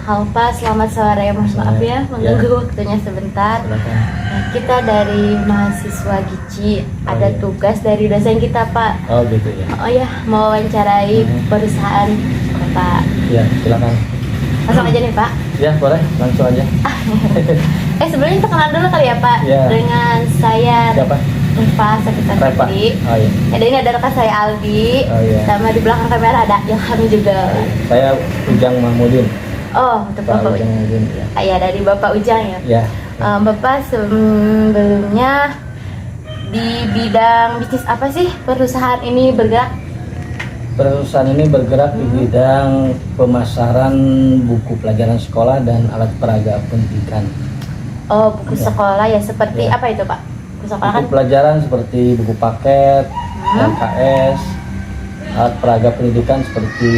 Halo Pak, selamat sore. Maaf ya mengganggu waktunya sebentar. Nah, kita dari mahasiswa Gici, ada tugas dari dosen kita Pak. Oh gitu ya. Oh ya, mau wawancarai perusahaan Bapak. Ya, silakan. Langsung aja nih Pak. Ya boleh, langsung aja. Sebelumnya perkenalan dulu kali ya Pak. Ya. Dengan saya Siapa? Reva Sekretari. Reva. Oh iya. Ada ini ada rekan saya Aldi. Oh iya. Sama di belakang kamera ada Ilham juga. Oh, iya. Saya Ujang Mahmudin. Oh, untuk Pak Bapak Ujang Mahmudin. Ya. Ya, dari Bapak Ujang ya. Ya. Bapak sebelumnya di bidang bisnis apa sih perusahaan ini bergerak? Perusahaan ini bergerak di bidang pemasaran buku pelajaran sekolah dan alat peraga pendidikan. Oh, buku Ya. sekolah ya, seperti Ya. apa itu Pak? Buku sekolah Buku kan? pelajaran seperti buku paket, LKS, alat peraga pendidikan seperti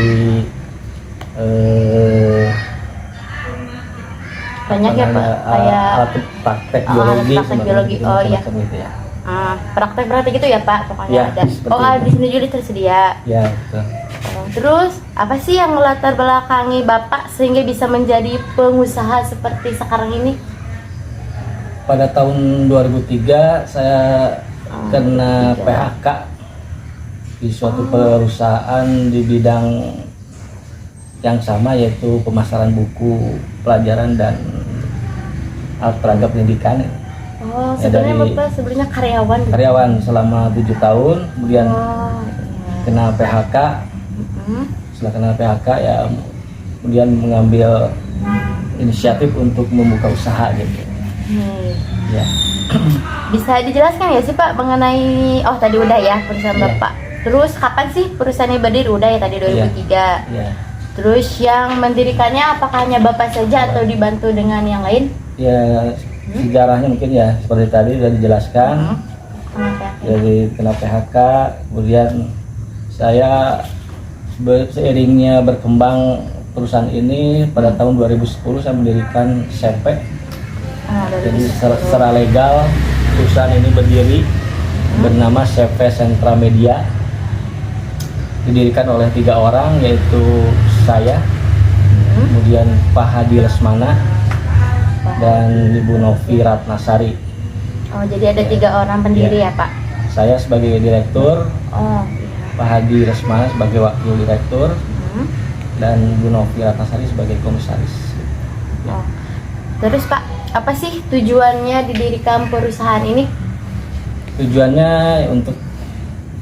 Banyak ya Pak, kayak alat praktek alat biologi, praktek biologi. Oh iya. gitu ya. Praktek-praktek itu ya Pak, pokoknya Ya, ada. seperti Oh, itu. di sini juga tersedia. Ya, betul. Terus apa sih yang melatar belakangi Bapak sehingga bisa menjadi pengusaha seperti sekarang ini? Pada tahun 2003 saya kena 2003. PHK di suatu perusahaan di bidang yang sama, yaitu pemasaran buku pelajaran dan alat peraga pendidikan. Oh, Ya, sebenarnya dari Bapak sebelumnya karyawan gitu? Karyawan selama 7 tahun, kemudian Oh, iya. kena PHK. Mm-mm. Setelah kena PHK ya kemudian mengambil inisiatif untuk membuka usaha gitu. Ya. Bisa dijelaskan ya sih Pak mengenai, oh tadi udah ya perusahaan Iya. Bapak. Terus kapan sih perusahaan ini berdiri? Udah ya tadi 2003. Ya. Terus yang mendirikannya apakah hanya Bapak saja atau dibantu dengan yang lain? Ya, sejarahnya mungkin ya seperti tadi sudah dijelaskan. Kenapa? Dari kena PHK, kemudian saya seiringnya berkembang perusahaan ini pada tahun 2010 saya mendirikan CP. Jadi secara legal perusahaan ini berdiri bernama CV Sentra Media, didirikan oleh 3 orang, yaitu saya, kemudian Pak Hadi Lesmana, dan Ibu Novi Ratnasari. Oh, jadi ada 3 orang pendiri ya Pak? Saya sebagai direktur, Oh, Pak Hadi Lesmana sebagai wakil direktur, dan Ibu Novi Ratnasari sebagai komisaris. Oh. Terus Pak, apa sih tujuannya didirikan perusahaan ini? Tujuannya untuk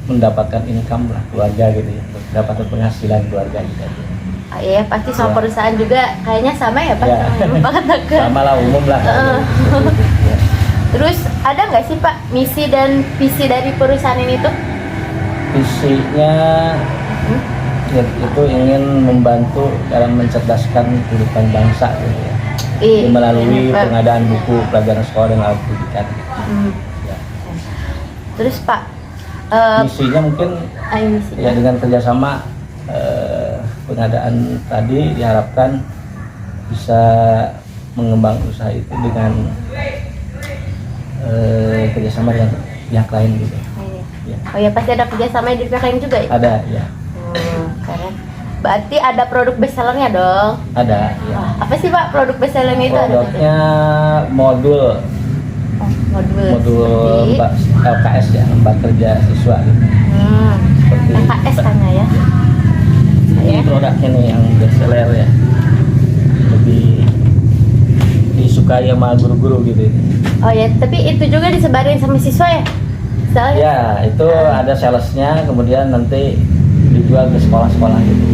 mendapatkan income lah keluarga gitu ya, untuk mendapatkan penghasilan keluarga gitu. Iya, pasti sama Ya. perusahaan juga kayaknya sama ya Pak, Ya. sama yang Bapak katakan. Sama lah, umum lah. Ya. Terus ada nggak sih Pak misi dan visi dari perusahaan ini tuh? Visinya ya, itu ingin membantu dalam mencerdaskan kehidupan bangsa gitu ya. Melalui Pak. pengadaan buku pelajaran sekolah dan alat pendidikan. Ya. Terus Pak, Misinya mungkin misi. ya dengan kerjasama pengadaan tadi diharapkan bisa mengembang usaha itu dengan kerjasama dengan pihak lain gitu. Ya. Oh ya, pasti ada kerjasama di pihak lain juga ya? Ada ya. Keren. Berarti ada produk bestsellernya dong? Ada ya. Wah, apa sih Pak produk bestsellernya itu? Produknya modul Seperti LKS ya, lembar kerja siswa gitu. Seperti LKS kan ya? ini produknya nih yang bestseller ya, lebih disukai sama guru-guru gitu. Oh ya, tapi itu juga disebarin sama siswa ya? Soalnya Ya, itu ada salesnya, kemudian nanti dijual ke sekolah-sekolah gitu.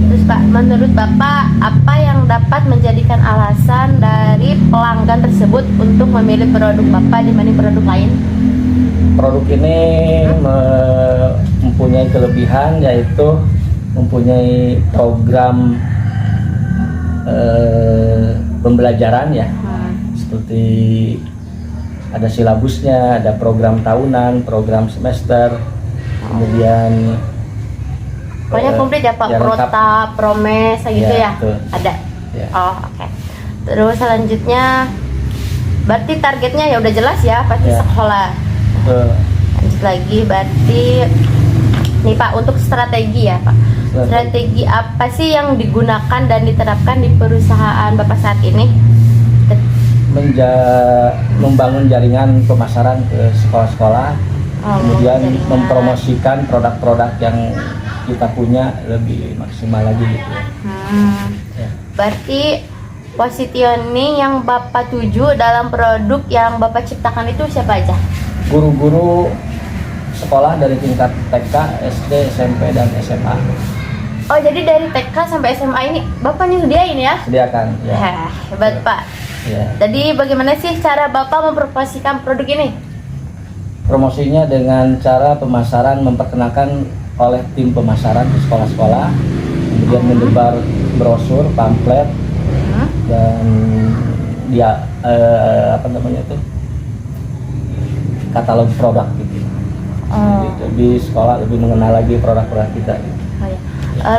Terus Pak, menurut Bapak apa yang dapat menjadikan alasan dari pelanggan tersebut untuk memilih produk Bapak dibanding produk lain? Produk ini mempunyai kelebihan, yaitu mempunyai program pembelajaran ya, seperti ada silabusnya, ada program tahunan, program semester, kemudian Pokoknya komplit ya Pak, ya, lengkap. protap, promes, gitu Ya, ya? betul. Ada? Ya. Oh, oke. Terus selanjutnya, berarti targetnya ya udah jelas ya, pasti Ya. sekolah. Betul. Lanjut lagi, berarti nih Pak, untuk strategi ya Pak. Strategi apa sih yang digunakan dan diterapkan di perusahaan Bapak saat ini? Membangun jaringan pemasaran ke sekolah-sekolah, kemudian jaringan. mempromosikan produk-produk yang kita punya lebih maksimal lagi gitu. Ya. Berarti positioning yang Bapak tuju dalam produk yang Bapak ciptakan itu siapa aja? Guru-guru sekolah dari tingkat TK, SD, SMP, dan SMA. Oh, jadi dari TK sampai SMA ini Bapak nyediain ya? Sediakan. Ya. Hebat Pak. Ya. Jadi bagaimana sih cara Bapak mempromosikan produk ini? Promosinya dengan cara pemasaran, memperkenalkan oleh tim pemasaran di sekolah-sekolah, kemudian menyebar brosur, pamflet, dan dia apa namanya itu, katalog produk gitu. Gitu. Di sekolah lebih mengenal lagi produk-produk kita. Oh, ya.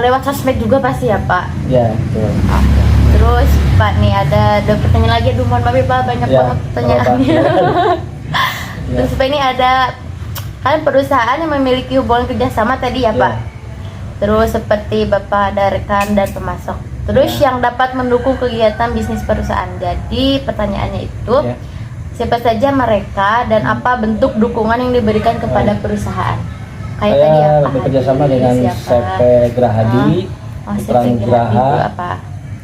Lewat sosmed juga pasti ya Pak? Ya, betul. Terus Pak nih ada pertanyaan lagi, aduh mohon maaf Pak, banyak Ya, banget pertanyaannya. Ya. Terus Pak ini ada kan perusahaan yang memiliki hubungan kerjasama tadi ya Pak. Ya. Terus seperti Bapak ada rekan dan pemasok. Terus Ya. yang dapat mendukung kegiatan bisnis perusahaan. Jadi pertanyaannya itu Ya. siapa saja mereka dan apa bentuk dukungan yang diberikan kepada perusahaan? Kayak tadi Saya apa? bekerja sama dengan CP Grahadi, Putra CP Nugraha, itu apa?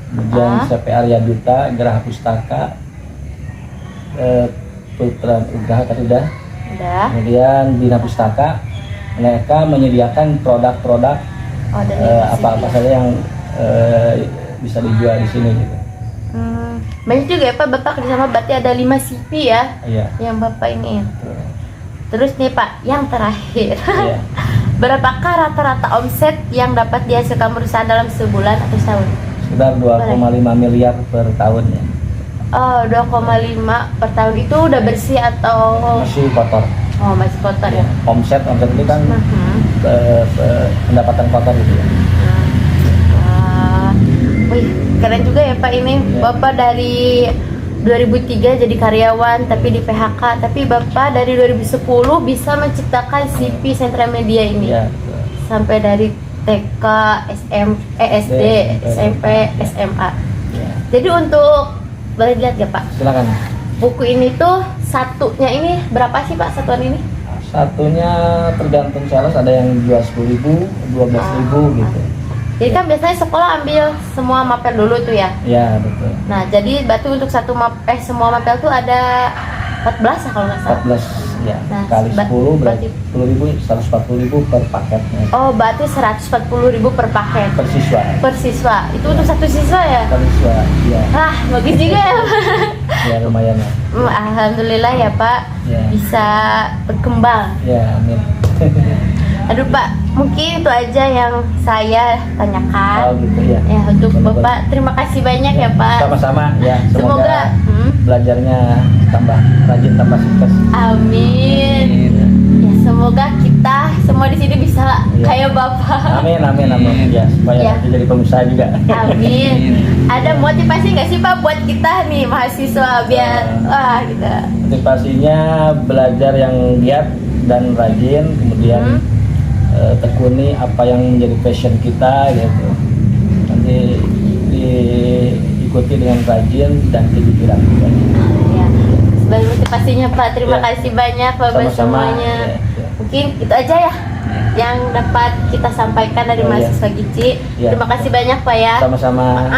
kemudian CP Arya Duta, Geraha Pustaka, Putra Nugraha kan sudah. Udah. Kemudian Bina Pustaka, mereka menyediakan produk-produk apa-apa saja yang bisa dijual di sini gitu. Banyak juga ya Pak, Bapak kerjasama berarti ada 5 CP ya? Iya. Yang Bapak ini. Terus nih Pak, yang terakhir. Iya. Berapakah rata-rata omset yang dapat dihasilkan perusahaan dalam sebulan atau setahun? Sekitar 2,5 miliar per tahun ya. Oh, 2,5 per tahun itu udah bersih atau Masih kotor. oh masih kotor ya? Omset itu kan pendapatan kotor gitu ya. Wah, wih, keren juga ya Pak ini. Ya. Bapak dari 2003 jadi karyawan tapi di PHK, tapi Bapak dari 2010 bisa menciptakan CP Sentra Media ini. Iya. Sampai dari TK, SD, SMP, SMA. Ya. Jadi untuk boleh dilihat ya Pak? Silakan. Buku ini tuh satunya ini berapa sih Pak satuan ini? Satunya tergantung sales, ada yang jual 10.000, 12.000 gitu. Jadi kan biasanya sekolah ambil semua mapel dulu tuh ya. Ya, betul. Nah, jadi berarti untuk semua mapel tuh ada 14 ya kalau nggak salah. 14 ya. Nah, Kali 10 berarti 10.000, 140.000 per paketnya. Oh, berarti 140.000 per paket Per siswa. per siswa. Itu untuk satu siswa ya? Per siswa, ya. Ah, bagus juga ya. Ya lumayan ya. Alhamdulillah ya Pak, Ya. bisa berkembang. Ya, amin. Aduh Pak, mungkin itu aja yang saya tanyakan. Oh gitu ya. Ya untuk Boleh, Bapak, terima kasih banyak ya Pak. Sama-sama ya. Semoga belajarnya tambah rajin, tambah sukses. amin. Ya semoga kita semua di sini bisa Ya. kayak Bapak. Amin, amin, amin. Ya, supaya Ya. nanti jadi pengusaha juga. Amin. Ada motivasi nggak sih Pak buat kita nih mahasiswa biar wah gitu. Motivasinya belajar yang giat dan rajin, kemudian tekuni apa yang menjadi passion kita gitu. Nanti diikuti dengan rajin dan kejujuran. Ya. Sebagai motivasinya Pak, terima Ya. kasih banyak Bapak Sama-sama. semuanya. Ya, ya. Mungkin itu aja ya yang dapat kita sampaikan dari Oh, ya. mahasiswa Gici. Ya. Terima kasih banyak Pak ya. Sama-sama.